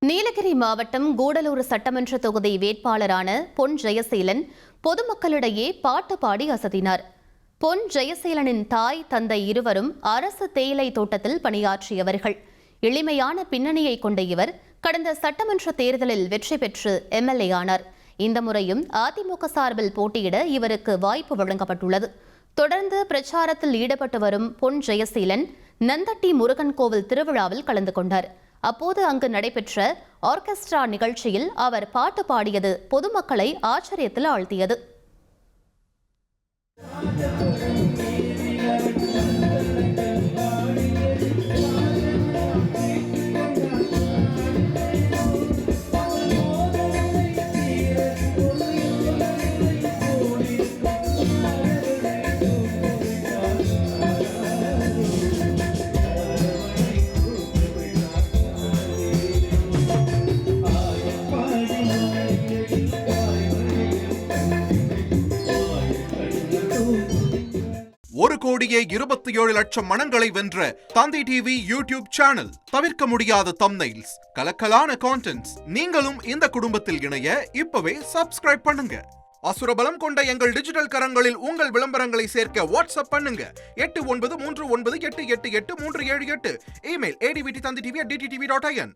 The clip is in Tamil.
நீலகிரி மாவட்டம் கூடலூர் சட்டமன்ற தொகுதி வேட்பாளரான பொன் ஜெயசீலன் பொதுமக்களிடையே பாட்டு பாடி அசத்தினார். பொன் ஜெயசீலனின் தாய் தந்தை இருவரும் அரசு தேயிலை தோட்டத்தில் பணியாற்றியவர்கள். எளிமையான பின்னணியை கொண்ட இவர் கடந்த சட்டமன்ற தேர்தலில் வெற்றி பெற்று எம்எல்ஏ ஆனார். இந்த முறையும் அதிமுக சார்பில் போட்டியிட இவருக்கு வாய்ப்பு வழங்கப்பட்டுள்ளது. தொடர்ந்து பிரச்சாரத்தில் ஈடுபட்டு வரும் பொன் ஜெயசீலன் நந்தட்டி முருகன் கோவில் திருவிழாவில் கலந்து கொண்டார். அப்போது அங்கு நடைபெற்ற ஆர்கெஸ்ட்ரா நிகழ்ச்சியில் அவர் பாட்டு பாடியது பொதுமக்களை ஆச்சரியத்தில் ஆழ்த்தியது. ஒரு கோடியே 27 லட்சம் மனங்களை வென்ற தந்தி டிவி யூடியூப் சேனல். தவிர்க்க முடியாத தம்ப்நெயில்ஸ், கலக்கலான கான்டென்ட்ஸ். நீங்களும் இந்த குடும்பத்தில் இணைய இப்பவே சப்ஸ்கிரைப் பண்ணுங்க. அசுரபலம் கொண்ட எங்கள் டிஜிட்டல் கரங்களில் உங்கள் விளம்பரங்களை சேர்க்க வாட்ஸ்அப் பண்ணுங்க. 8939888838. Email advtthanditv@dttv.in.